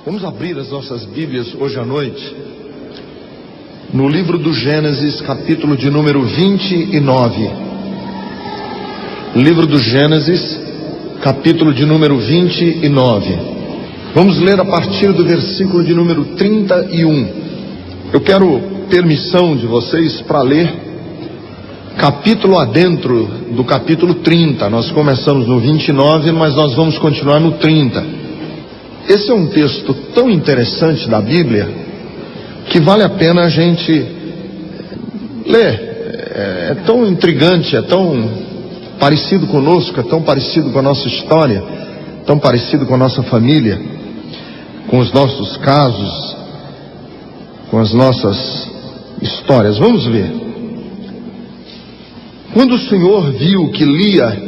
Vamos abrir as nossas Bíblias hoje à noite no livro do Gênesis, capítulo de número 29. Livro do Gênesis, capítulo de número 29. Vamos ler a partir do versículo de número 31. Eu quero permissão de vocês para ler capítulo adentro do capítulo 30. Nós começamos no 29, mas nós vamos continuar no 30. Esse é um texto tão interessante da Bíblia que vale a pena a gente ler. É tão intrigante, é tão parecido conosco, é tão parecido com a nossa história, tão parecido com a nossa família, com os nossos casos, com as nossas histórias. Vamos ver. Quando o Senhor viu que Lia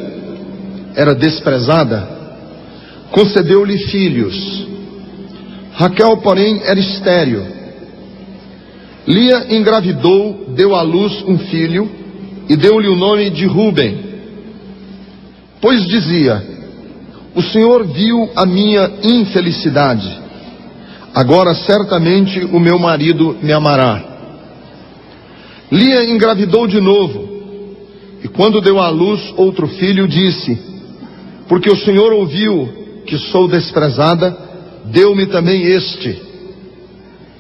era desprezada, concedeu-lhe filhos. Raquel, porém, era estéril. Lia engravidou, deu à luz um filho e deu-lhe o nome de Ruben, pois dizia: o Senhor viu a minha infelicidade, agora certamente o meu marido me amará. Lia engravidou de novo, e quando deu à luz outro filho, disse: porque o Senhor ouviu que sou desprezada, deu-me também este,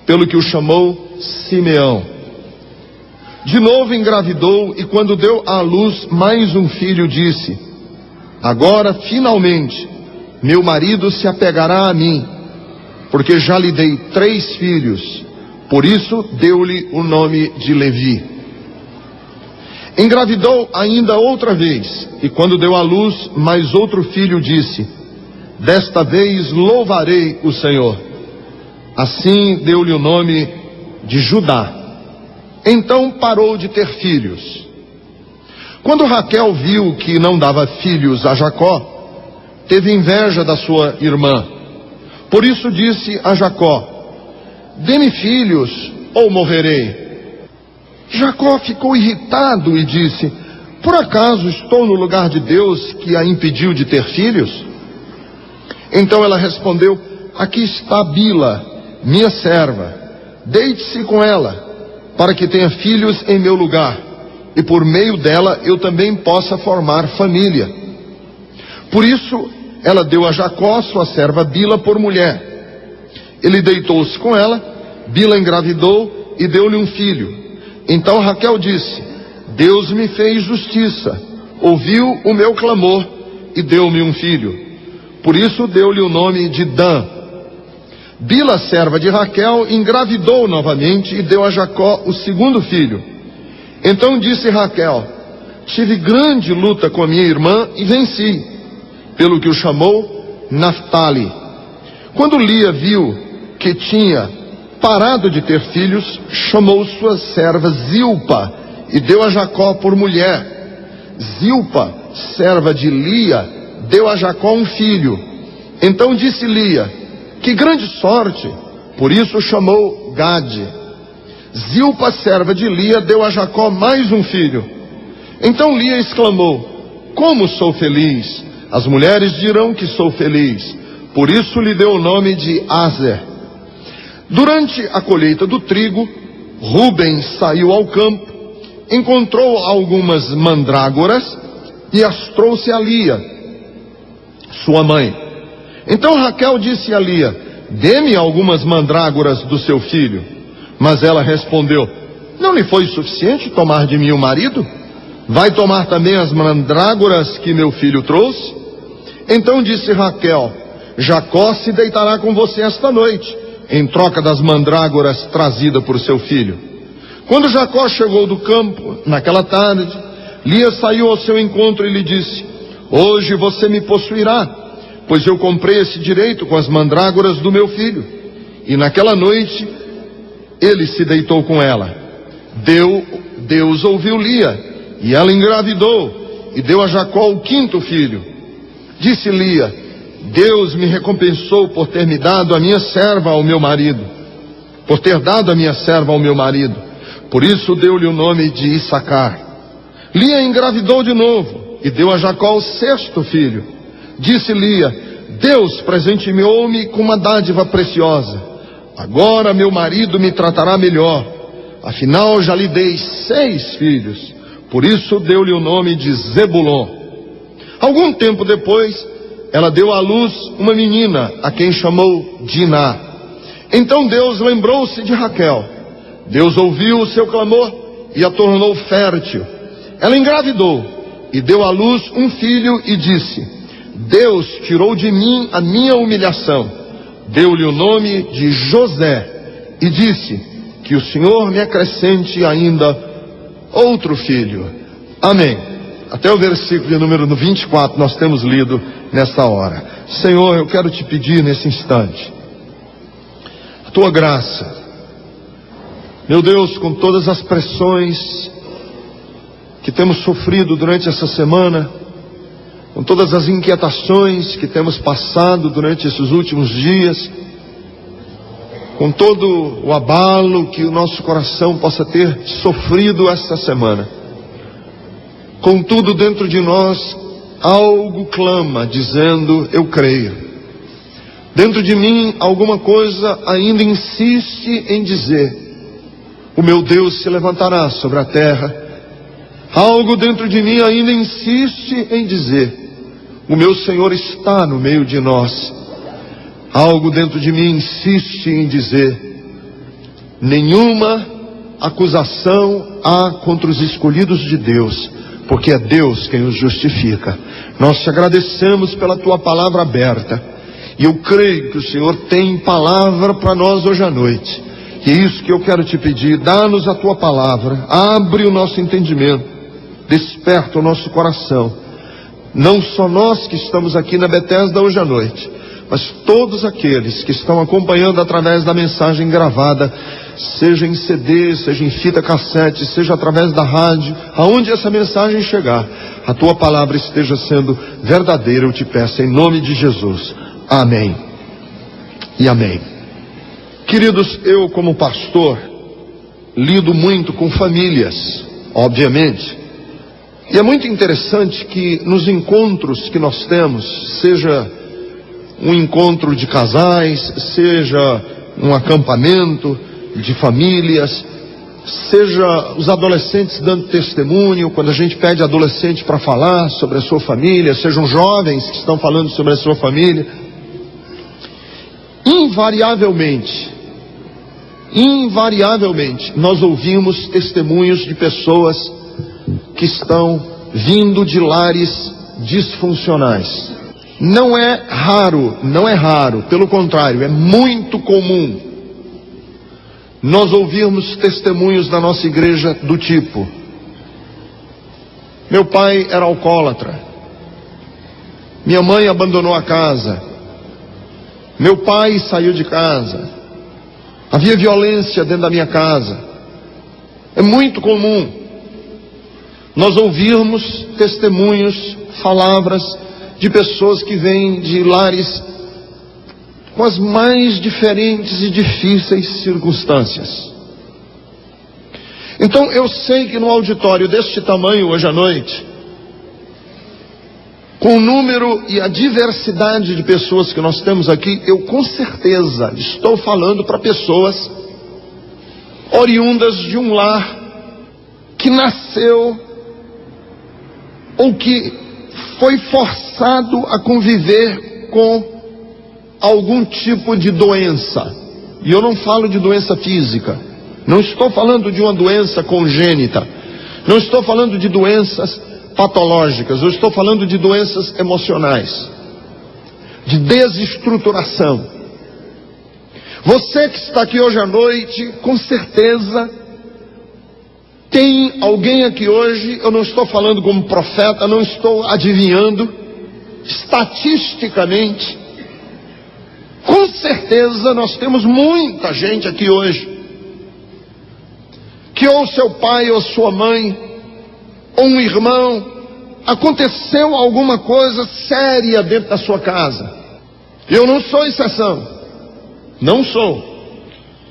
pelo que o chamou Simeão. De novo engravidou, e quando deu à luz mais um filho, disse: agora finalmente meu marido se apegará a mim, porque já lhe dei 3 filhos. Por isso deu-lhe o nome de Levi. Engravidou ainda outra vez, e quando deu à luz mais outro filho, disse: desta vez louvarei o Senhor. Assim deu-lhe o nome de Judá. Então parou de ter filhos. Quando Raquel viu que não dava filhos a Jacó, teve inveja da sua irmã. Por isso disse a Jacó: dê-me filhos ou morrerei. Jacó ficou irritado e disse: por acaso estou no lugar de Deus que a impediu de ter filhos? Então ela respondeu: aqui está Bila, minha serva, deite-se com ela, para que tenha filhos em meu lugar, e por meio dela eu também possa formar família. Por isso ela deu a Jacó sua serva Bila por mulher. Ele deitou-se com ela, Bila engravidou e deu-lhe um filho. Então Raquel disse: Deus me fez justiça, ouviu o meu clamor e deu-me um filho. Por isso deu-lhe o nome de Dan. Bila, serva de Raquel, engravidou novamente e deu a Jacó o segundo filho. Então disse Raquel: tive grande luta com a minha irmã e venci, pelo que o chamou Naftali. Quando Lia viu que tinha parado de ter filhos, chamou sua serva Zilpa e deu a Jacó por mulher. Zilpa, serva de Lia, deu a Jacó um filho. Então disse Lia: que grande sorte! Por isso o chamou Gade. Zilpa, serva de Lia, deu a Jacó mais um filho. Então Lia exclamou: como sou feliz! As mulheres dirão que sou feliz. Por isso lhe deu o nome de Aser. Durante a colheita do trigo, Ruben saiu ao campo, encontrou algumas mandrágoras e as trouxe a Lia, sua mãe. Então Raquel disse a Lia: dê-me algumas mandrágoras do seu filho. Mas ela respondeu: não lhe foi suficiente tomar de mim o marido? Vai tomar também as mandrágoras que meu filho trouxe? Então disse Raquel: Jacó se deitará com você esta noite, em troca das mandrágoras trazidas por seu filho. Quando Jacó chegou do campo, naquela tarde, Lia saiu ao seu encontro e lhe disse: hoje você me possuirá, pois eu comprei esse direito com as mandrágoras do meu filho. E naquela noite ele se deitou com ela. Deus ouviu Lia, e ela engravidou e deu a Jacó o 5º filho. Disse Lia: Deus me recompensou por ter me dado a minha serva ao meu marido, por ter dado a minha serva ao meu marido. Por isso deu-lhe o nome de Issacar. Lia engravidou de novo e deu a Jacó o 6º filho. Disse Lia: Deus presenteou-me com uma dádiva preciosa. Agora meu marido me tratará melhor. Afinal, já lhe dei 6 filhos. Por isso deu-lhe o nome de Zebulon. Algum tempo depois, ela deu à luz uma menina, a quem chamou Diná. Então Deus lembrou-se de Raquel. Deus ouviu o seu clamor e a tornou fértil. Ela engravidou e deu à luz um filho e disse: Deus tirou de mim a minha humilhação. Deu-lhe o nome de José e disse: que o Senhor me acrescente ainda outro filho. Amém. Até o versículo de número 24 nós temos lido nesta hora. Senhor, eu quero te pedir nesse instante a tua graça. Meu Deus, com todas as pressões que temos sofrido durante essa semana, com todas as inquietações que temos passado durante esses últimos dias, com todo o abalo que o nosso coração possa ter sofrido esta semana, contudo dentro de nós algo clama dizendo: eu creio. Dentro de mim alguma coisa ainda insiste em dizer: o meu Deus se levantará sobre a terra. Algo dentro de mim ainda insiste em dizer: o meu Senhor está no meio de nós. Algo dentro de mim insiste em dizer: nenhuma acusação há contra os escolhidos de Deus, porque é Deus quem os justifica. Nós te agradecemos pela tua palavra aberta, e eu creio que o Senhor tem palavra para nós hoje à noite. E é isso que eu quero te pedir: dá-nos a tua palavra, abre o nosso entendimento, desperta o nosso coração. Não só nós que estamos aqui na Bethesda hoje à noite, mas todos aqueles que estão acompanhando através da mensagem gravada, seja em CD, seja em fita cassete, seja através da rádio, aonde essa mensagem chegar, a tua palavra esteja sendo verdadeira, eu te peço em nome de Jesus. Amém e amém. Queridos, eu como pastor lido muito com famílias, obviamente, e é muito interessante que nos encontros que nós temos, seja um encontro de casais, seja um acampamento de famílias, seja os adolescentes dando testemunho, quando a gente pede adolescente para falar sobre a sua família, sejam jovens que estão falando sobre a sua família, invariavelmente, nós ouvimos testemunhos de pessoas que estão vindo de lares disfuncionais. Não é raro, pelo contrário, é muito comum nós ouvirmos testemunhos da nossa igreja do tipo: meu pai era alcoólatra, minha mãe abandonou a casa, meu pai saiu de casa, havia violência dentro da minha casa. É muito comum nós ouvirmos testemunhos, palavras de pessoas que vêm de lares com as mais diferentes e difíceis circunstâncias. Então eu sei que no auditório deste tamanho hoje à noite, com o número e a diversidade de pessoas que nós temos aqui, eu com certeza estou falando para pessoas oriundas de um lar que nasceu ou que foi forçado a conviver com algum tipo de doença. E eu não falo de doença física, não estou falando de uma doença congênita, não estou falando de doenças patológicas, eu estou falando de doenças emocionais, de desestruturação. Você que está aqui hoje à noite, com certeza tem alguém aqui hoje, eu não estou falando como profeta, não estou adivinhando, estatisticamente, com certeza nós temos muita gente aqui hoje, que ou seu pai ou sua mãe, ou um irmão, aconteceu alguma coisa séria dentro da sua casa. Eu não sou exceção, não sou.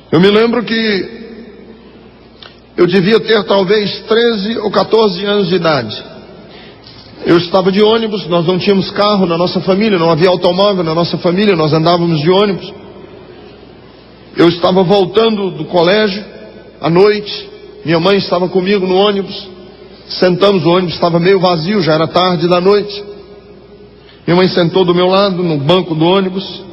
Eu me lembro que eu devia ter talvez 13 ou 14 anos de idade. Eu estava de ônibus, nós não tínhamos carro na nossa família, não havia automóvel na nossa família, nós andávamos de ônibus. Eu estava voltando do colégio à noite, minha mãe estava comigo no ônibus, sentamos, o ônibus estava meio vazio, já era tarde da noite. Minha mãe sentou do meu lado, no banco do ônibus,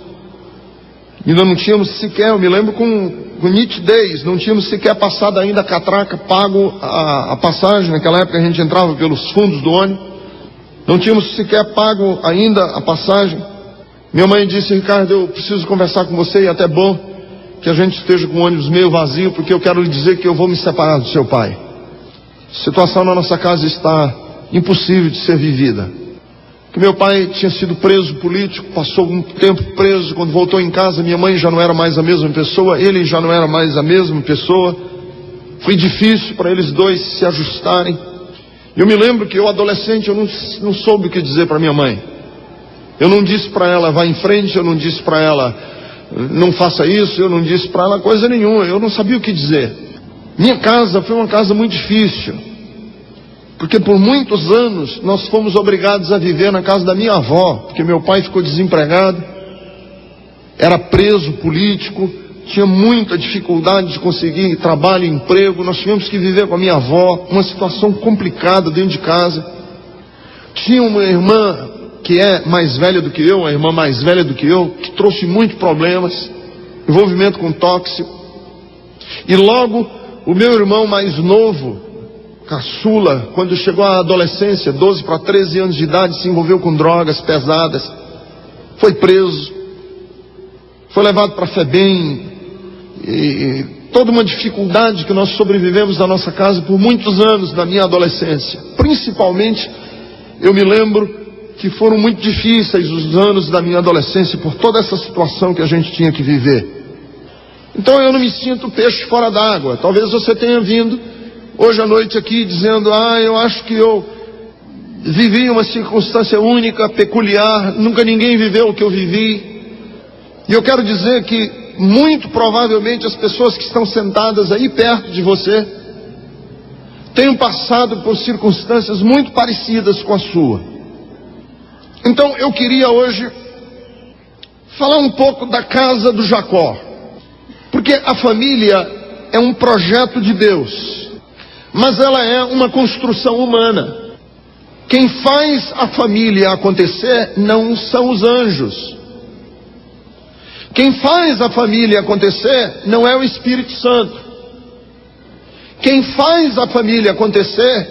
ainda não tínhamos sequer, eu me lembro com nitidez, não tínhamos sequer passado ainda a catraca, pago a passagem, naquela época a gente entrava pelos fundos do ônibus, não tínhamos sequer pago ainda a passagem. Minha mãe disse: Ricardo, eu preciso conversar com você, e é até bom que a gente esteja com o ônibus meio vazio, porque eu quero lhe dizer que eu vou me separar do seu pai. A situação na nossa casa está impossível de ser vivida. Que meu pai tinha sido preso político, passou um tempo preso, quando voltou em casa minha mãe já não era mais a mesma pessoa, ele já não era mais a mesma pessoa. Foi difícil para eles dois se ajustarem. Eu me lembro que eu, adolescente, eu não soube o que dizer para minha mãe. Eu não disse para ela: vá em frente, eu não disse para ela: não faça isso, eu não disse para ela coisa nenhuma, eu não sabia o que dizer. Minha casa foi uma casa muito difícil, porque por muitos anos nós fomos obrigados a viver na casa da minha avó, porque meu pai ficou desempregado, era preso político, tinha muita dificuldade de conseguir trabalho e emprego, nós tivemos que viver com a minha avó, uma situação complicada dentro de casa. Tinha uma irmã que é mais velha do que eu, a irmã mais velha do que eu, que trouxe muitos problemas, envolvimento com tóxico. E logo o meu irmão mais novo, caçula, quando chegou à adolescência, 12 para 13 anos de idade, se envolveu com drogas pesadas, foi preso, foi levado para a FEBEM, e toda uma dificuldade que nós sobrevivemos na nossa casa por muitos anos na minha adolescência. Principalmente, eu me lembro que foram muito difíceis os anos da minha adolescência por toda essa situação que a gente tinha que viver. Então eu não me sinto peixe fora d'água. Talvez você tenha vindo hoje à noite aqui dizendo: eu acho que eu vivi uma circunstância única, peculiar, nunca ninguém viveu o que eu vivi. E eu quero dizer que muito provavelmente as pessoas que estão sentadas aí perto de você tenham passado por circunstâncias muito parecidas com a sua. Então eu queria hoje falar um pouco da casa do Jacó, porque a família é um projeto de Deus, mas ela é uma construção humana. Quem faz a família acontecer não são os anjos. Quem faz a família acontecer não é o Espírito Santo. Quem faz a família acontecer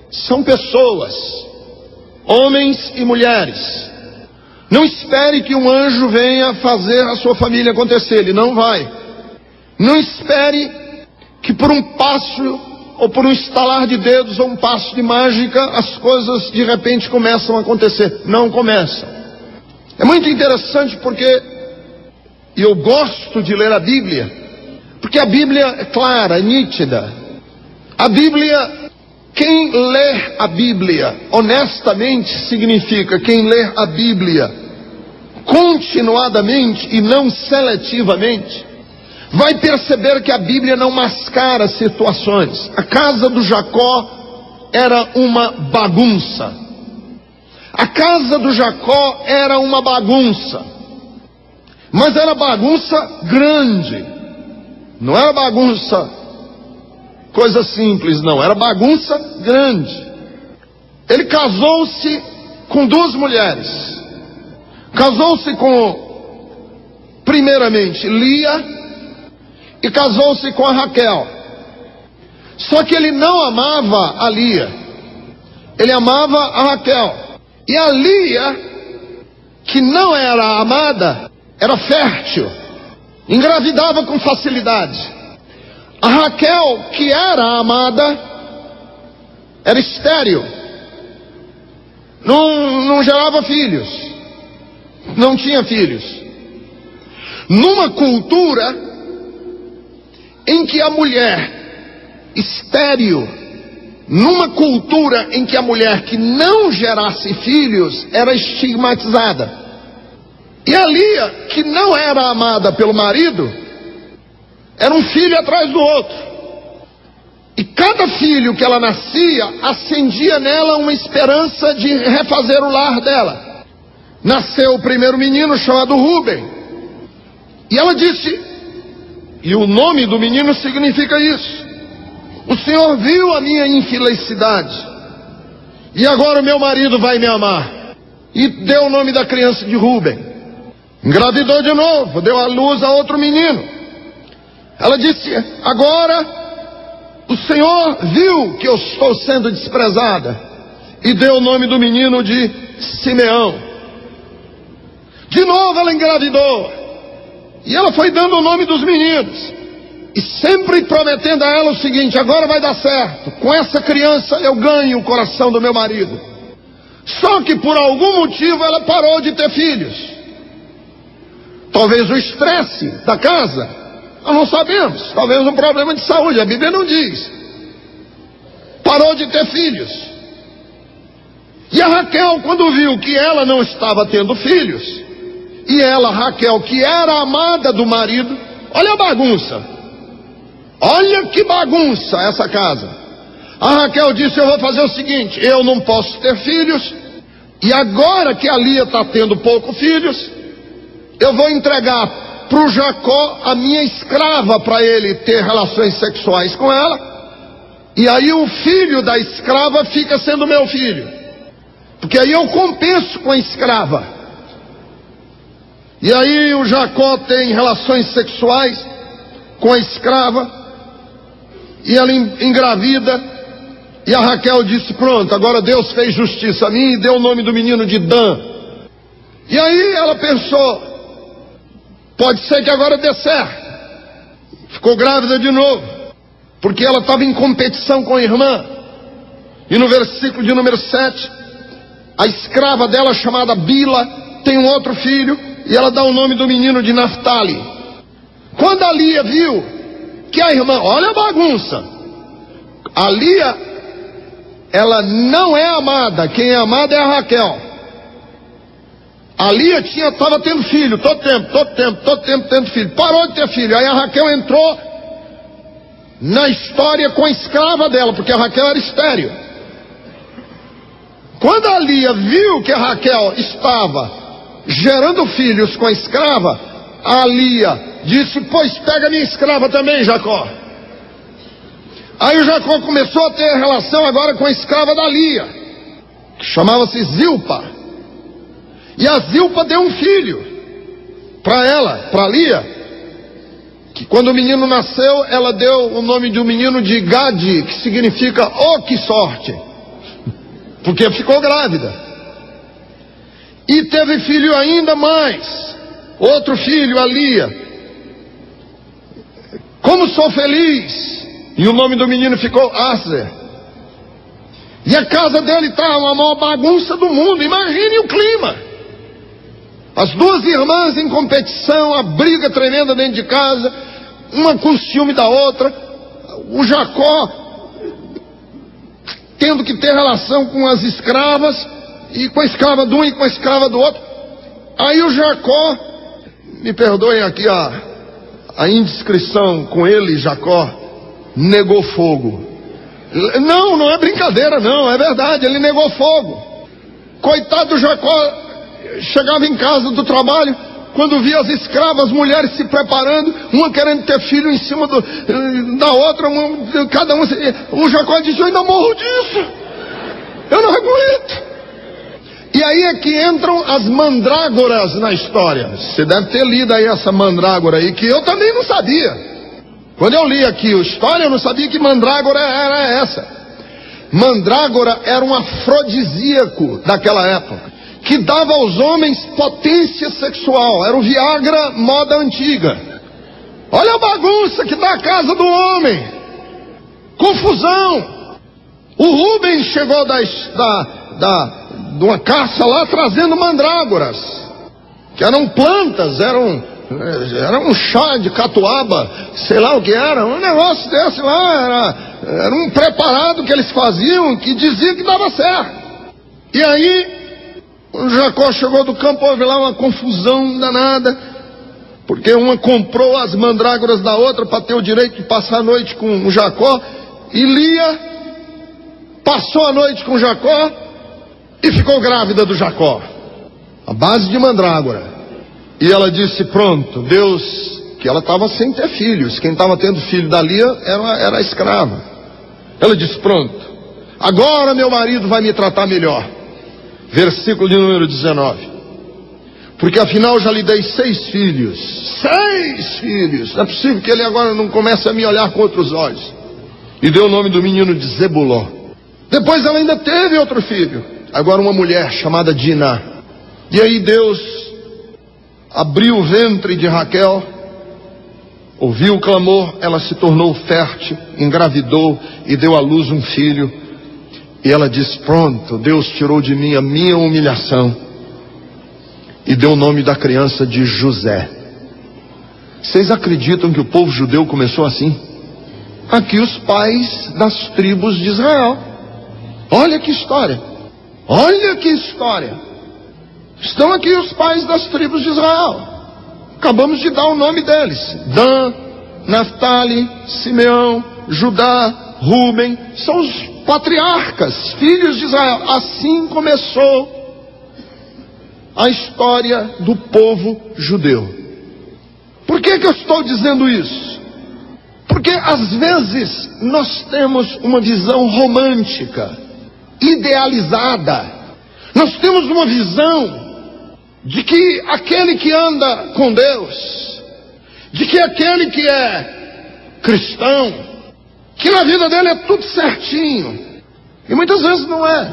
são pessoas, homens e mulheres. Não espere que um anjo venha fazer a sua família acontecer, ele não vai. Não espere que por um passo, ou por um estalar de dedos, ou um passo de mágica, as coisas de repente começam a acontecer. Não começam. É muito interessante porque eu gosto de ler a Bíblia, porque a Bíblia é clara, é nítida. A Bíblia, quem lê a Bíblia honestamente, significa quem lê a Bíblia continuadamente e não seletivamente, vai perceber que a Bíblia não mascara situações. A casa do Jacó era uma bagunça. A casa do Jacó era uma bagunça. Mas era bagunça grande. Não era bagunça, coisa simples, não. Era bagunça grande. Ele casou-se com duas mulheres. Casou-se com, primeiramente, Lia, e casou-se com a Raquel. Só que ele não amava a Lia, ele amava a Raquel. E a Lia, que não era amada, era fértil, engravidava com facilidade. A Raquel, que era amada, era estéril, não gerava filhos, não tinha filhos. Numa cultura em que a mulher estéril, numa cultura em que a mulher que não gerasse filhos era estigmatizada. E a Lia, que não era amada pelo marido, era um filho atrás do outro. E cada filho que ela nascia, acendia nela uma esperança de refazer o lar dela. Nasceu o primeiro menino chamado Rúben. E ela disse, e o nome do menino significa isso: o Senhor viu a minha infelicidade, e agora o meu marido vai me amar. E deu o nome da criança de Rúben. Engravidou de novo, deu à luz a outro menino. Ela disse, agora o Senhor viu que eu estou sendo desprezada, e deu o nome do menino de Simeão. De novo ela engravidou, e ela foi dando o nome dos meninos, e sempre prometendo a ela o seguinte: agora vai dar certo, com essa criança eu ganho o coração do meu marido. Só que por algum motivo ela parou de ter filhos. Talvez o estresse da casa, nós não sabemos, talvez um problema de saúde, a Bíblia não diz. Parou de ter filhos. E a Raquel, quando viu que ela não estava tendo filhos, e ela, Raquel, que era amada do marido, olha a bagunça, olha que bagunça essa casa. A Raquel disse, eu vou fazer o seguinte, eu não posso ter filhos, e agora que a Lia está tendo poucos filhos, eu vou entregar para o Jacó a minha escrava, para ele ter relações sexuais com ela, e aí o filho da escrava fica sendo meu filho, porque aí eu compenso com a escrava. E aí o Jacó tem relações sexuais com a escrava, e ela engravida, e a Raquel disse, pronto, agora Deus fez justiça a mim, e deu o nome do menino de Dan. E aí ela pensou, pode ser que agora dê certo. Ficou grávida de novo, porque ela estava em competição com a irmã. E no versículo de número 7, a escrava dela, chamada Bila, tem um outro filho, e ela dá o nome do menino de Naftali. Quando a Lia viu que a irmã, olha a bagunça, a Lia, ela não é amada, quem é amada é a Raquel. A Lia estava tendo filho, todo tempo tendo filho, parou de ter filho. Aí a Raquel entrou na história com a escrava dela, porque a Raquel era estéril. Quando a Lia viu que a Raquel estava gerando filhos com a escrava, a Lia disse, pois pega minha escrava também, Jacó. Aí o Jacó começou a ter relação agora com a escrava da Lia, que chamava-se Zilpa. E a Zilpa deu um filho para ela, para Lia, que quando o menino nasceu, ela deu o nome de um menino de Gade, que significa, oh que sorte, porque ficou grávida. E teve filho ainda mais, outro filho, a Lia. Como sou feliz! E o nome do menino ficou Aser. E a casa dele está a maior bagunça do mundo, imagine o clima. As duas irmãs em competição, a briga tremenda dentro de casa, uma com ciúme da outra, o Jacó tendo que ter relação com as escravas, e com a escrava de um e com a escrava do outro. Aí o Jacó, me perdoem aqui a indiscrição com ele, Jacó, negou fogo. Não é brincadeira não, é verdade, ele negou fogo. Coitado do Jacó, chegava em casa do trabalho, quando via as escravas, mulheres se preparando, uma querendo ter filho em cima da outra, cada um. O Jacó disse, eu ainda morro disso, eu não aguento. E aí é que entram as mandrágoras na história. Você deve ter lido aí essa mandrágora aí, que eu também não sabia. Quando eu li aqui a história, eu não sabia que mandrágora era essa. Mandrágora era um afrodisíaco daquela época, que dava aos homens potência sexual. Era o Viagra moda antiga. Olha a bagunça que está a casa do homem, confusão. O Rubem chegou de uma caça lá trazendo mandrágoras, que eram plantas, era um chá de catuaba, sei lá o que era, um negócio desse lá, era um preparado que eles faziam, que dizia que dava certo. E aí o Jacó chegou do campo, houve lá uma confusão danada, porque uma comprou as mandrágoras da outra para ter o direito de passar a noite com o Jacó, E Lia passou a noite com Jacó e ficou grávida do Jacó, à base de mandrágora. E ela disse: pronto, Deus, que ela estava sem ter filhos, quem estava tendo filho da Lia era a escrava. Ela disse: pronto, agora meu marido vai me tratar melhor. Versículo de número 19. Porque afinal já lhe dei 6 filhos. 6 filhos. Não é possível que ele agora não comece a me olhar com outros olhos. E deu o nome do menino de Zebulon. Depois ela ainda teve outro filho, agora uma mulher chamada Diná. E aí Deus abriu o ventre de Raquel, ouviu o clamor, ela se tornou fértil, engravidou e deu à luz um filho. E ela disse: pronto, Deus tirou de mim a minha humilhação. E deu o nome da criança de José. Vocês acreditam que o povo judeu começou assim? Aqui os pais das tribos de Israel. Olha que história. Olha que história. Estão aqui os pais das tribos de Israel. Acabamos de dar o nome deles: Dan, Naftali, Simeão, Judá, Rúben. São os patriarcas, filhos de Israel. Assim começou a história do povo judeu. Por que eu estou dizendo isso? Porque às vezes nós temos uma visão romântica, idealizada. Nós temos uma visão de que aquele que anda com Deus, de que aquele que é cristão, que na vida dele é tudo certinho. E muitas vezes não é.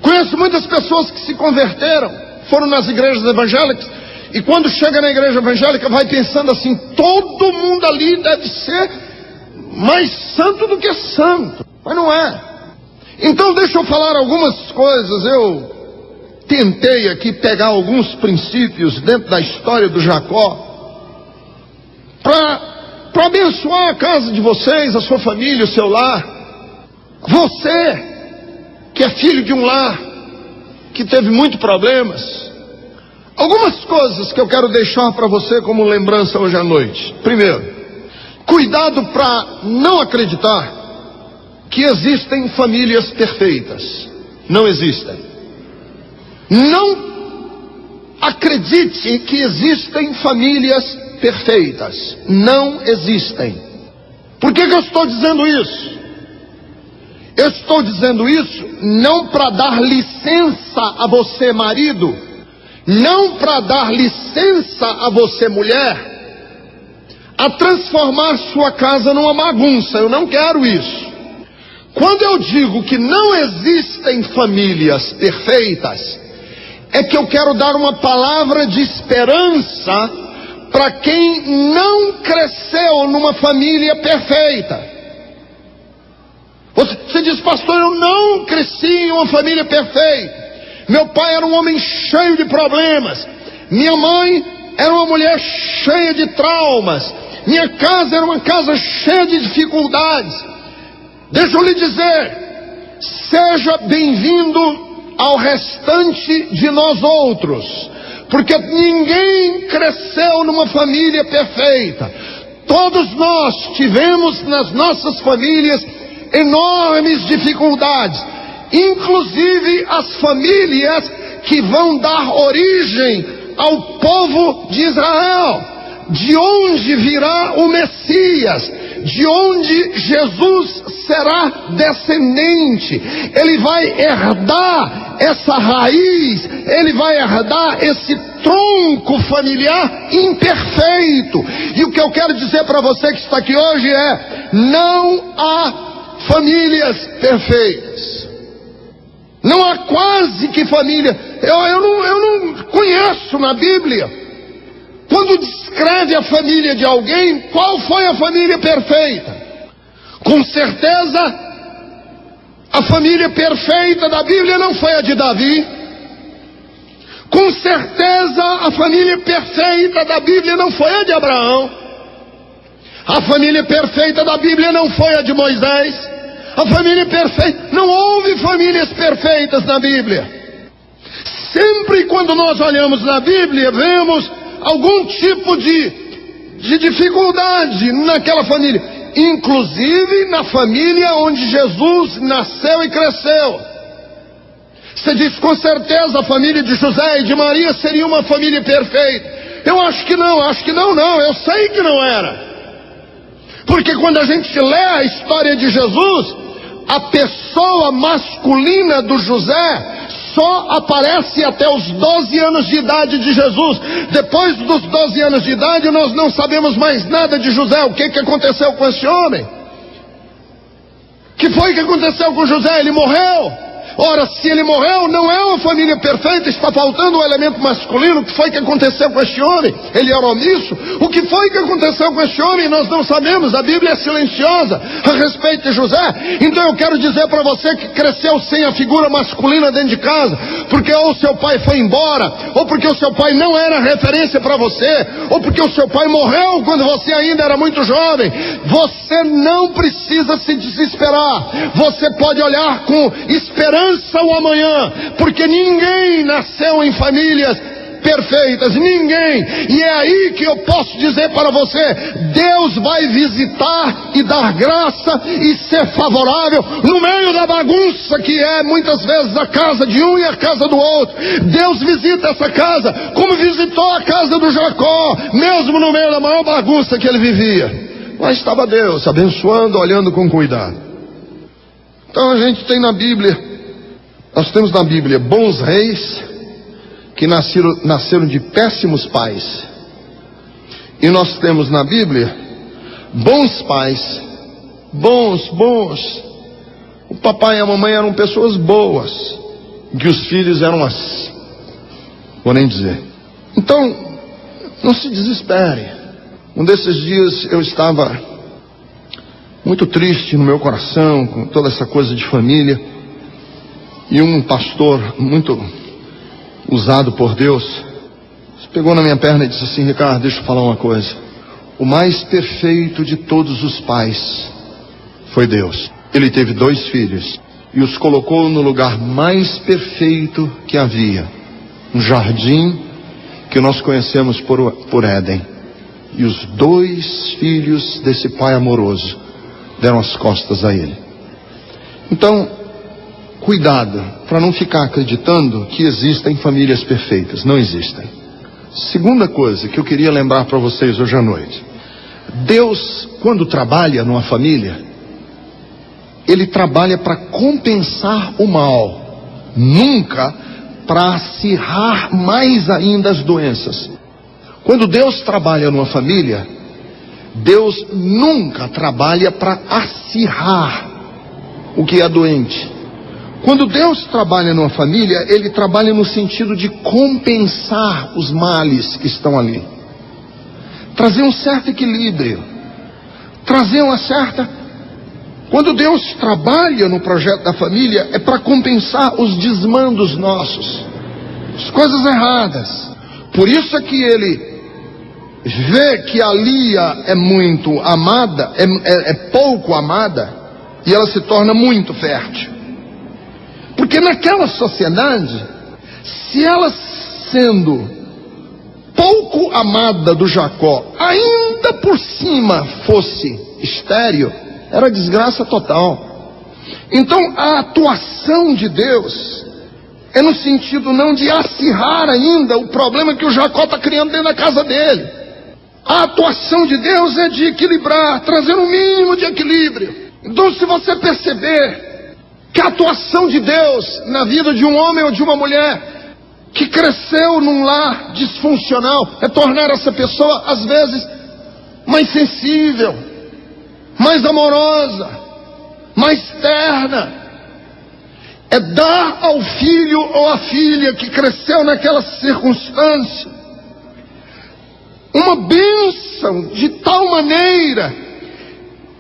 Conheço muitas pessoas que se converteram, foram nas igrejas evangélicas, e quando chega na igreja evangélica vai pensando assim: todo mundo ali deve ser mais santo do que santo. Mas não é. Então deixa eu falar algumas coisas. Eu tentei aqui pegar alguns princípios dentro da história do Jacó para abençoar a casa de vocês, a sua família, o seu lar. Você que é filho de um lar que teve muitos problemas. Algumas coisas que eu quero deixar para você como lembrança hoje à noite. Primeiro, cuidado para não acreditar que existem famílias perfeitas. Não existem. Não acredite que existem famílias perfeitas. Não existem. Por que eu estou dizendo isso? Eu estou dizendo isso não para dar licença a você, marido, não para dar licença a você, mulher, a transformar sua casa numa bagunça. Eu não quero isso. Quando eu digo que não existem famílias perfeitas, é que eu quero dar uma palavra de esperança para quem não cresceu numa família perfeita. Você diz: pastor, eu não cresci em uma família perfeita. Meu pai era um homem cheio de problemas. Minha mãe era uma mulher cheia de traumas. Minha casa era uma casa cheia de dificuldades. Deixa eu lhe dizer: seja bem-vindo ao restante de nós outros, porque ninguém cresceu numa família perfeita. Todos nós tivemos nas nossas famílias enormes dificuldades, inclusive as famílias que vão dar origem ao povo de Israel, de onde virá o Messias, de onde Jesus será descendente. Ele vai herdar essa raiz, ele vai herdar esse tronco familiar imperfeito. E o que eu quero dizer para você que está aqui hoje é: não há famílias perfeitas. Não há quase que família. Eu não conheço na Bíblia, quando descreve a família de alguém, qual foi a família perfeita. Com certeza a família perfeita da Bíblia não foi a de Davi. Com certeza a família perfeita da Bíblia não foi a de Abraão. A família perfeita da Bíblia não foi a de Moisés. A família perfeita, não houve famílias perfeitas na Bíblia. Sempre quando nós olhamos na Bíblia, vemos algum tipo de dificuldade naquela família. inclusive na família onde Jesus nasceu e cresceu. Você diz, com certeza a família de José e de Maria seria uma família perfeita. Eu acho que não, eu sei que não era. Porque quando a gente lê a história de Jesus, a pessoa masculina do José só aparece até os 12 anos de idade de Jesus. Depois dos 12 anos de idade, nós não sabemos mais nada de José. O que aconteceu com esse homem? O que foi que aconteceu com José? Ele morreu. Ora, se ele morreu, não é uma família perfeita, está faltando o elemento masculino. O que foi que aconteceu com este homem? Ele era omisso. O que foi que aconteceu com este homem? Nós não sabemos, a Bíblia é silenciosa a respeito de José. Então eu quero dizer para você que cresceu sem a figura masculina dentro de casa, porque ou seu pai foi embora, ou porque o seu pai não era referência para você, ou porque o seu pai morreu quando você ainda era muito jovem. Você não precisa se desesperar. Você pode olhar com esperança o amanhã, porque ninguém nasceu em famílias perfeitas, ninguém. E é aí que eu posso dizer para você, Deus vai visitar e dar graça e ser favorável no meio da bagunça que é muitas vezes a casa de um e a casa do outro. Deus visita essa casa como visitou a casa do Jacó, mesmo no meio da maior bagunça que ele vivia. Lá estava Deus abençoando, olhando com cuidado. Então a gente tem na Bíblia, nós temos na Bíblia bons reis que nasceram de péssimos pais. E nós temos na Bíblia bons pais, bons. O papai e a mamãe eram pessoas boas, que os filhos eram assim, vou nem dizer. Então, não se desespere. Um desses dias eu estava muito triste no meu coração, com toda essa coisa de família. E um pastor muito usado por Deus pegou na minha perna e disse assim: Ricardo, deixa eu falar uma coisa. O mais perfeito de todos os pais foi Deus. Ele teve 2 filhos e os colocou no lugar mais perfeito que havia, um jardim que nós conhecemos por Éden. E os 2 filhos desse pai amoroso deram as costas a ele. Então, cuidado para não ficar acreditando que existem famílias perfeitas. Não existem. Segunda coisa que eu queria lembrar para vocês hoje à noite: Deus, quando trabalha numa família, Ele trabalha para compensar o mal, nunca para acirrar mais ainda as doenças. Quando Deus trabalha numa família, Deus nunca trabalha para acirrar o que é doente. Quando Deus trabalha numa família, Ele trabalha no sentido de compensar os males que estão ali, trazer um certo equilíbrio, trazer uma certa... Quando Deus trabalha no projeto da família, é para compensar os desmandos nossos, as coisas erradas. Por isso é que Ele vê que a Lia é muito amada, é pouco amada, e ela se torna muito fértil. Porque naquela sociedade, se ela sendo pouco amada do Jacó, ainda por cima fosse estéril, era desgraça total. Então a atuação de Deus é no sentido não de acirrar ainda o problema que o Jacó está criando dentro da casa dele. A atuação de Deus é de equilibrar, trazer um mínimo de equilíbrio. Então, se você perceber que a atuação de Deus na vida de um homem ou de uma mulher que cresceu num lar disfuncional é tornar essa pessoa, às vezes, mais sensível, mais amorosa, mais terna. É dar ao filho ou à filha que cresceu naquela circunstância uma bênção de tal maneira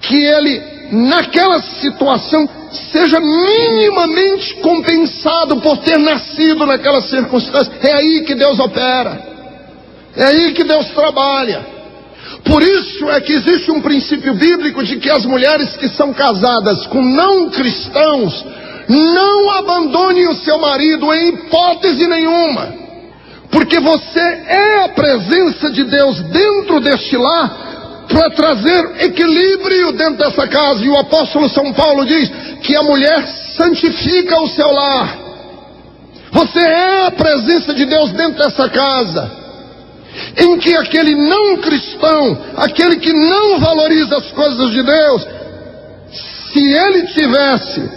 que ele, naquela situação, seja minimamente compensado por ter nascido naquela circunstância. É aí que Deus opera, é aí que Deus trabalha. Por isso é que existe um princípio bíblico de que as mulheres que são casadas com não cristãos não abandonem o seu marido em hipótese nenhuma, porque você é a presença de Deus dentro deste lar para trazer equilíbrio dentro dessa casa. E o apóstolo São Paulo diz que a mulher santifica o seu lar. Você é a presença de Deus dentro dessa casa, em que aquele não cristão, aquele que não valoriza as coisas de Deus, se ele tivesse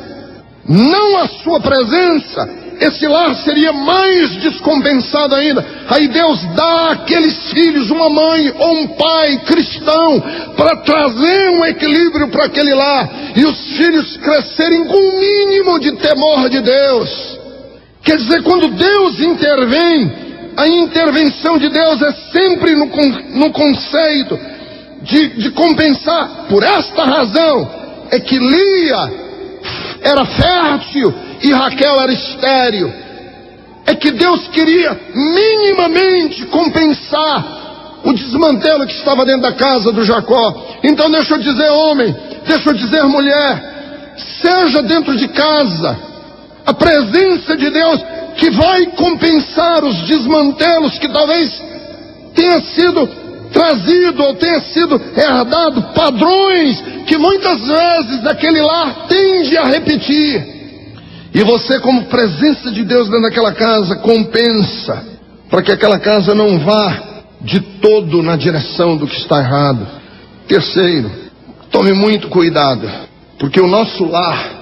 não a sua presença, esse lar seria mais descompensado ainda. Aí Deus dá àqueles filhos uma mãe ou um pai cristão para trazer um equilíbrio para aquele lar, e os filhos crescerem com o mínimo de temor de Deus. Quer dizer, quando Deus intervém, a intervenção de Deus é sempre no conceito de compensar. Por esta razão é que Lia era fértil e Raquel era estéril. É que Deus queria minimamente compensar o desmantelo que estava dentro da casa do Jacó. Então deixa eu dizer, homem, deixa eu dizer, mulher, seja dentro de casa a presença de Deus que vai compensar os desmantelos que talvez tenha sido trazido ou tenha sido herdado, padrões que muitas vezes naquele lar tende a repetir. E você, como presença de Deus dentro daquela casa, compensa para que aquela casa não vá de todo na direção do que está errado. Terceiro, tome muito cuidado, porque o nosso lar,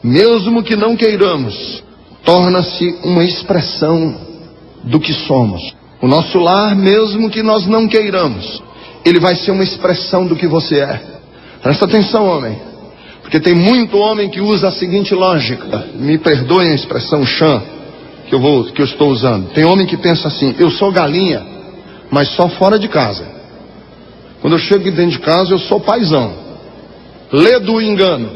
mesmo que não queiramos, torna-se uma expressão do que somos. O nosso lar, mesmo que nós não queiramos, ele vai ser uma expressão do que você é. Presta atenção, homem, porque tem muito homem que usa a seguinte lógica. Me perdoem a expressão chã que eu estou usando. Tem homem que pensa assim: eu sou galinha, mas só fora de casa. Quando eu chego dentro de casa, eu sou paizão. Lê do engano.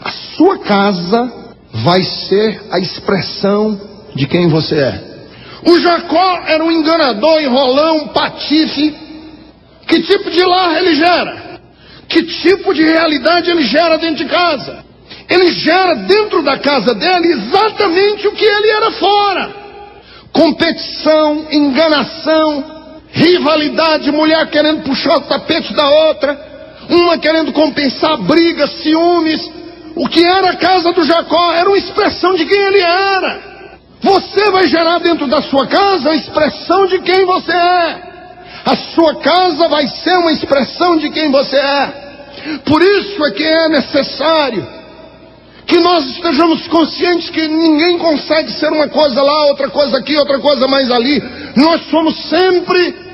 A sua casa vai ser a expressão de quem você é. O Jacó era um enganador, enrolão, patife. Que tipo de lar ele gera? Que tipo de realidade ele gera dentro de casa? Ele gera dentro da casa dele exatamente o que ele era fora: competição, enganação, rivalidade, mulher querendo puxar o tapete da outra, uma querendo compensar, brigas, ciúmes. O que era a casa do Jacó era uma expressão de quem ele era. Você vai gerar dentro da sua casa a expressão de quem você é. A sua casa vai ser uma expressão de quem você é. Por isso é que é necessário que nós estejamos conscientes que ninguém consegue ser uma coisa lá, outra coisa aqui, outra coisa mais ali. Nós somos sempre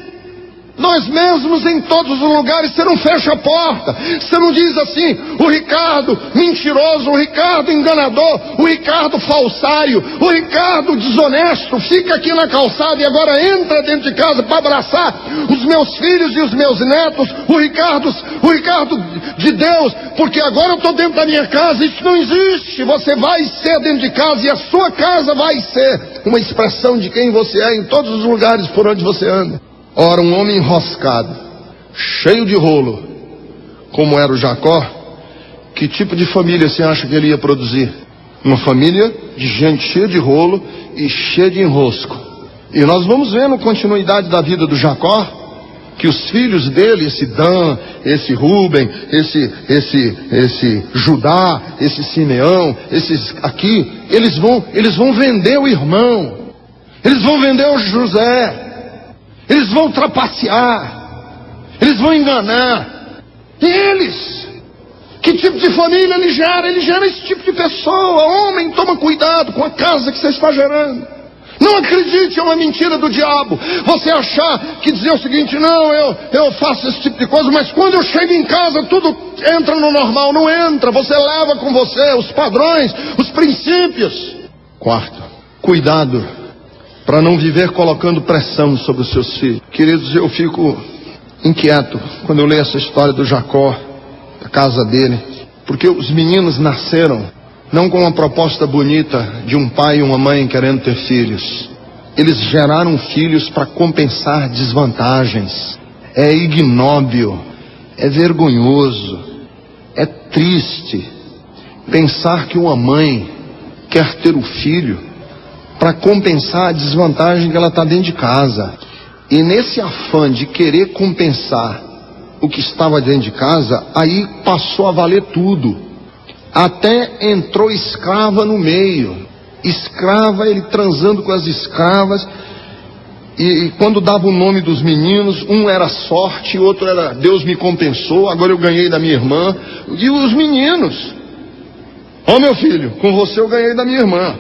nós mesmos em todos os lugares. Você não fecha a porta, você não diz assim: o Ricardo mentiroso, o Ricardo enganador, o Ricardo falsário, o Ricardo desonesto fica aqui na calçada e agora entra dentro de casa para abraçar os meus filhos e os meus netos. O Ricardo de Deus, porque agora eu estou dentro da minha casa. Isso não existe. Você vai ser dentro de casa, e a sua casa vai ser uma expressão de quem você é em todos os lugares por onde você anda. Ora, um homem enroscado, cheio de rolo, como era o Jacó, que tipo de família você acha que ele ia produzir? Uma família de gente cheia de rolo e cheia de enrosco. E nós vamos ver na continuidade da vida do Jacó que os filhos dele, esse Dan, esse Ruben, esse Judá, esse Simeão, esses aqui, eles vão vender o irmão, eles vão vender o José. Eles vão trapacear, eles vão enganar. E eles, que tipo de família ele gera? Ele gera esse tipo de pessoa. Homem, toma cuidado com a casa que você está gerando. Não acredite, é uma mentira do diabo você achar que dizer o seguinte: não, eu faço esse tipo de coisa, mas quando eu chego em casa tudo entra no normal. Não entra. Você leva com você os padrões, os princípios. Quarto, cuidado para não viver colocando pressão sobre os seus filhos. Queridos, eu fico inquieto quando eu leio essa história do Jacó, da casa dele, porque os meninos nasceram não com uma proposta bonita de um pai e uma mãe querendo ter filhos. Eles geraram filhos para compensar desvantagens. É ignóbil, é vergonhoso, é triste pensar que uma mãe quer ter o filho para compensar a desvantagem que ela está dentro de casa. E nesse afã de querer compensar o que estava dentro de casa, aí passou a valer tudo. Até entrou escrava no meio. Escrava, ele transando com as escravas. E quando dava o nome dos meninos, um era sorte, outro era Deus me compensou, agora eu ganhei da minha irmã. E os meninos: ó, meu filho, com você eu ganhei da minha irmã.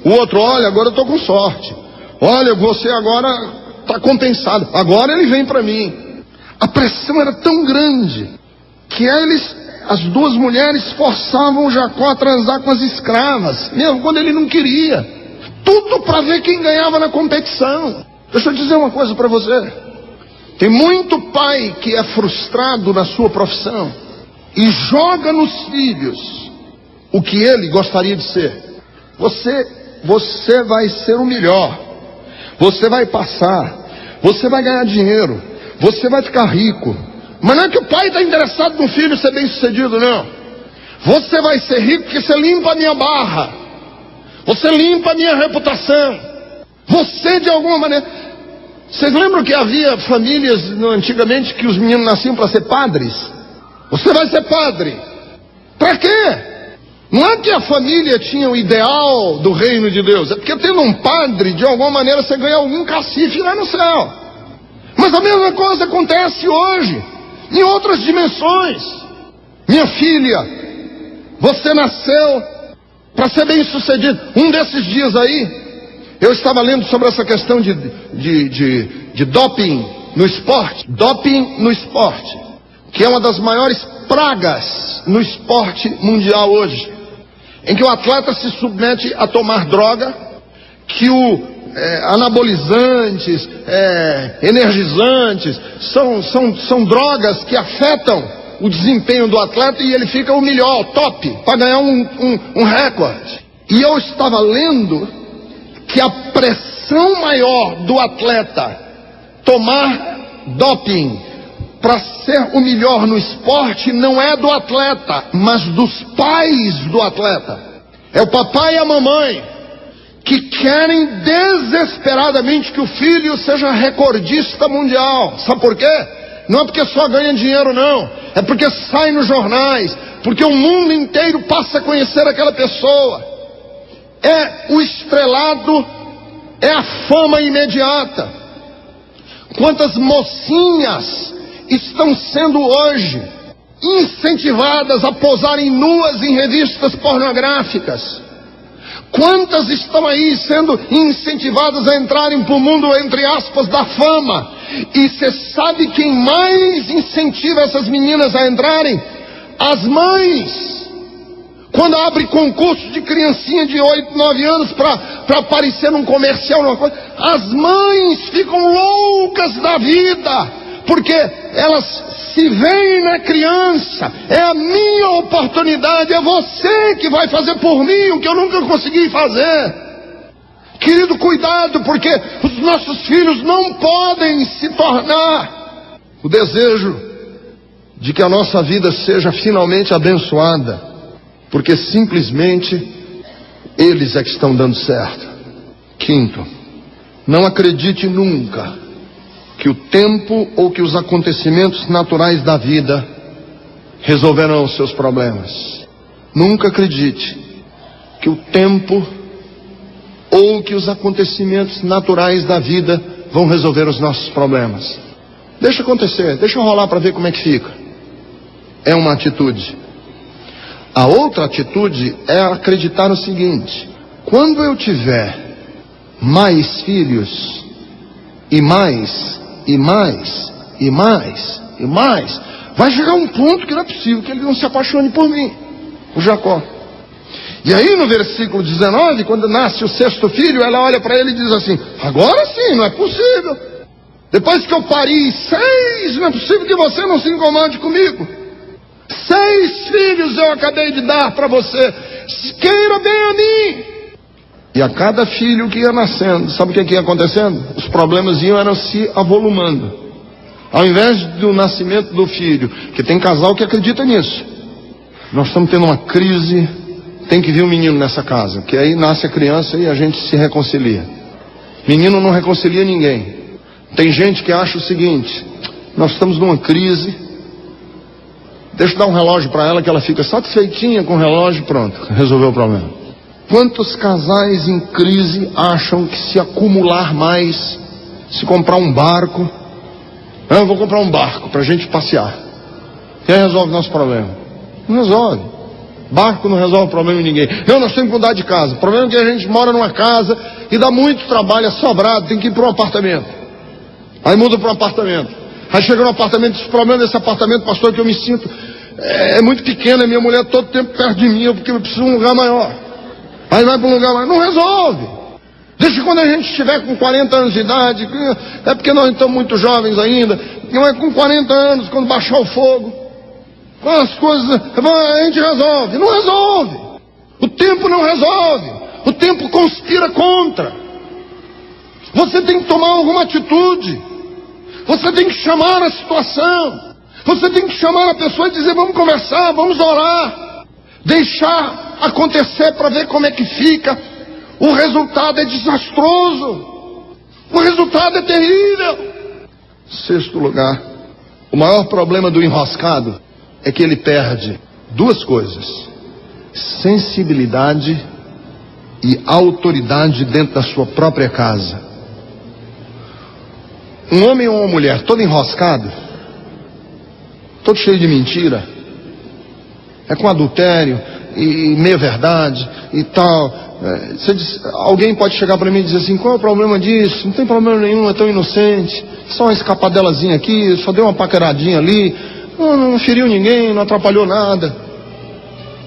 O outro: olha, agora eu estou com sorte. Olha, você agora está compensado. Agora ele vem para mim. A pressão era tão grande que as duas mulheres forçavam Jacó a transar com as escravas, mesmo quando ele não queria. Tudo para ver quem ganhava na competição. Deixa eu dizer uma coisa para você. Tem muito pai que é frustrado na sua profissão e joga nos filhos o que ele gostaria de ser. Você vai ser o melhor. Você vai passar. Você vai ganhar dinheiro. Você vai ficar rico. Mas não é que o pai está interessado no filho ser bem sucedido, não. Você vai ser rico porque você limpa a minha barra. Você limpa a minha reputação. Você, de alguma maneira... Vocês lembram que havia famílias antigamente que os meninos nasciam para ser padres? Você vai ser padre. Para quê? Não é que a família tinha o ideal do reino de Deus. É porque tendo um padre, de alguma maneira você ganha algum cacife lá no céu. Mas a mesma coisa acontece hoje, em outras dimensões. Minha filha, você nasceu para ser bem sucedido. Um desses dias aí, eu estava lendo sobre essa questão de doping no esporte. Doping no esporte, que é uma das maiores pragas no esporte mundial hoje, em que o atleta se submete a tomar droga, que anabolizantes, energizantes, são drogas que afetam o desempenho do atleta e ele fica o melhor, o top, para ganhar um recorde. E eu estava lendo que a pressão maior do atleta tomar doping para ser o melhor no esporte não é do atleta, mas dos pais do atleta. É o papai e a mamãe que querem desesperadamente que o filho seja recordista mundial. Sabe por quê? Não é porque só ganha dinheiro, não. É porque sai nos jornais, porque o mundo inteiro passa a conhecer aquela pessoa. É o estrelado, é a fama imediata. Quantas mocinhas estão sendo hoje incentivadas a posarem nuas em revistas pornográficas? Quantas estão aí sendo incentivadas a entrarem para o mundo, entre aspas, da fama? E você sabe quem mais incentiva essas meninas a entrarem? As mães. Quando abre concurso de criancinha de 8, 9 anos para aparecer num comercial, numa coisa, as mães ficam loucas da vida, porque elas se veem na criança. É a minha oportunidade, é você que vai fazer por mim o que eu nunca consegui fazer. Querido, cuidado, porque os nossos filhos não podem se tornar o desejo de que a nossa vida seja finalmente abençoada, porque simplesmente eles é que estão dando certo. Quinto, não acredite nunca que o tempo ou que os acontecimentos naturais da vida resolverão os seus problemas. Nunca acredite que o tempo ou que os acontecimentos naturais da vida vão resolver os nossos problemas. Deixa acontecer, deixa rolar para ver como é que fica. É uma atitude. A outra atitude é acreditar no seguinte: quando eu tiver mais filhos, e mais, vai chegar um ponto que não é possível que ele não se apaixone por mim, o Jacó. E aí no versículo 19, quando nasce o 6º filho, ela olha para ele e diz assim: agora sim, não é possível. Depois que eu pari 6, não é possível que você não se incomode comigo. 6 filhos eu acabei de dar para você, queira bem a mim. E a cada filho que ia nascendo, sabe o que ia acontecendo? Os problemas iam se avolumando. Ao invés do nascimento do filho, que tem casal que acredita nisso, nós estamos tendo uma crise, tem que vir um menino nessa casa, que aí nasce a criança e a gente se reconcilia. Menino não reconcilia ninguém. Tem gente que acha o seguinte: nós estamos numa crise, Deixa eu dar um relógio para ela que ela fica satisfeitinha com o relógio, pronto, resolveu o problema. Quantos casais em crise acham que se acumular mais, se comprar um barco, eu vou comprar um barco para a gente passear, quem resolve nosso problema? Não resolve. Barco não resolve o problema de ninguém. Não, nós temos que mudar de casa. O problema é que a gente mora numa casa e dá muito trabalho, é sobrado, tem que ir para um apartamento. Aí muda para um apartamento. Aí chega no apartamento, diz: o problema desse apartamento, pastor, é que eu me sinto é muito pequeno, a minha mulher todo tempo perto de mim, porque eu preciso de um lugar maior. Aí vai para um lugar maior. Não resolve. Deixa quando a gente estiver com 40 anos de idade, é porque nós estamos muito jovens ainda, não é com 40 anos, quando baixar o fogo, as coisas, a gente resolve. Não resolve. O tempo não resolve. O tempo conspira contra. Você tem que tomar alguma atitude. Você tem que chamar a situação. Você tem que chamar a pessoa e dizer: vamos conversar, vamos orar. Deixar acontecer para ver como é que fica. O resultado é desastroso. O resultado é terrível. Sexto lugar, o maior problema do enroscado é que ele perde duas coisas: sensibilidade e autoridade dentro da sua própria casa. Um homem ou uma mulher todo enroscado, todo cheio de mentira, é com adultério e meia verdade e tal. Alguém pode chegar para mim e dizer assim: qual é o problema disso? Não tem problema nenhum, é tão inocente, só uma escapadelazinha aqui, só deu uma paqueradinha ali, não feriu ninguém, não atrapalhou nada.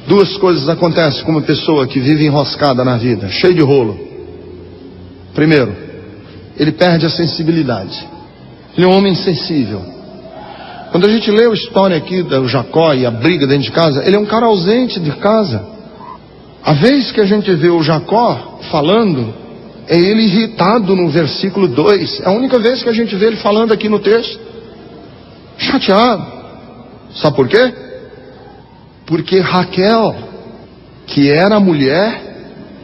Duas coisas acontecem com uma pessoa que vive enroscada na vida, cheia de rolo. Primeiro, ele perde a sensibilidade. Ele é um homem insensível. Quando a gente lê a história aqui do Jacó e a briga dentro de casa, ele é um cara ausente de casa. A vez que a gente vê o Jacó falando, é ele irritado no versículo 2. É a única vez que a gente vê ele falando aqui no texto. Chateado. Sabe por quê? Porque Raquel, que era a mulher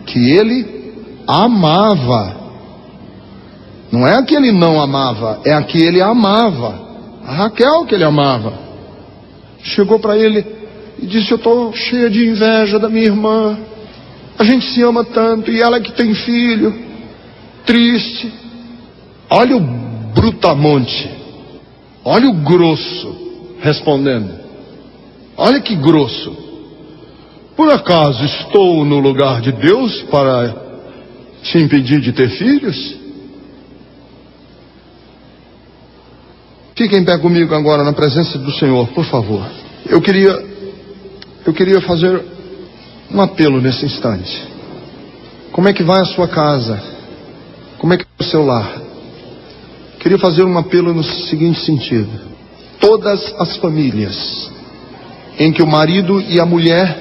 que ele amava, não é a que ele não amava, é a que ele amava, a Raquel que ele amava, chegou para ele e disse: eu estou cheia de inveja da minha irmã, a gente se ama tanto, e ela que tem filho, triste. Olha o brutamonte, olha o grosso respondendo. Olha que grosso. Por acaso estou no lugar de Deus para te impedir de ter filhos? Fique em pé comigo agora na presença do Senhor, por favor. Eu queria fazer um apelo nesse instante. Como é que vai a sua casa? Como é que é o seu lar? Queria fazer um apelo no seguinte sentido: todas as famílias em que o marido e a mulher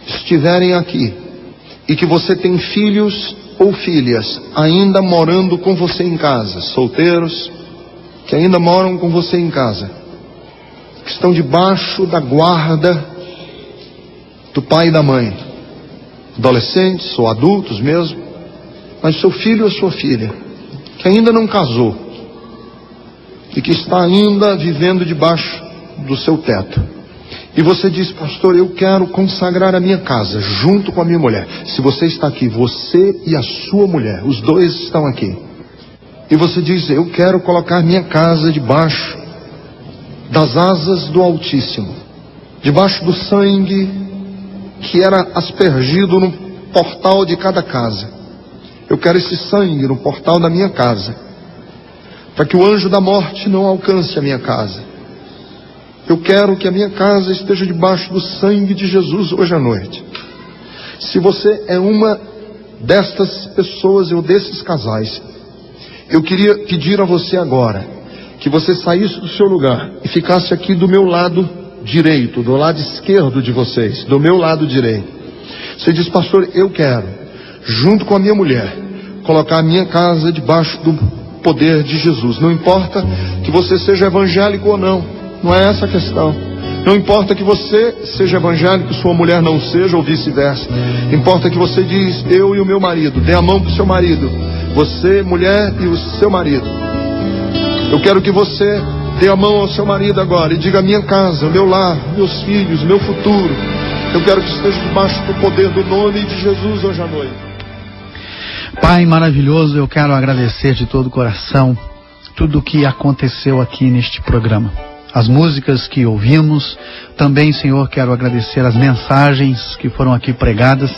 estiverem aqui, e que você tem filhos ou filhas ainda morando com você em casa, solteiros que ainda moram com você em casa, que estão debaixo da guarda do pai e da mãe, adolescentes ou adultos mesmo, mas seu filho ou sua filha que ainda não casou e que está ainda vivendo debaixo do seu teto, e você diz: pastor, eu quero consagrar a minha casa junto com a minha mulher. Se você está aqui, você e a sua mulher, os dois estão aqui, e você diz: eu quero colocar minha casa debaixo das asas do Altíssimo, debaixo do sangue que era aspergido no portal de cada casa. Eu quero esse sangue no portal da minha casa, para que o anjo da morte não alcance a minha casa. Eu quero que a minha casa esteja debaixo do sangue de Jesus hoje à noite. Se você é uma destas pessoas ou desses casais, eu queria pedir a você agora que você saísse do seu lugar e ficasse aqui do meu lado direito, do lado esquerdo de vocês, do meu lado direito. Você diz: pastor, eu quero, junto com a minha mulher, colocar a minha casa debaixo do poder de Jesus. Não importa que você seja evangélico ou não, não é essa a questão. Não importa que você seja evangélico, sua mulher não seja, ou vice-versa. Importa que você diz: eu e o meu marido. Dê a mão para o seu marido. Você, mulher, e o seu marido. Eu quero que você Dê a mão ao seu marido agora e diga: minha casa, meu lar, meus filhos, meu futuro, eu quero que esteja debaixo do poder do nome de Jesus hoje à noite. Pai maravilhoso, eu quero agradecer de todo o coração tudo o que aconteceu aqui neste programa. As músicas que ouvimos, também, Senhor, quero agradecer as mensagens que foram aqui pregadas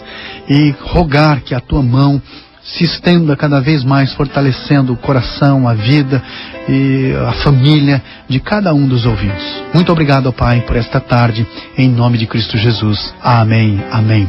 e rogar que a tua mão se estenda cada vez mais, fortalecendo o coração, a vida e a família de cada um dos ouvintes. Muito obrigado, Pai, por esta tarde, em nome de Cristo Jesus. Amém, amém.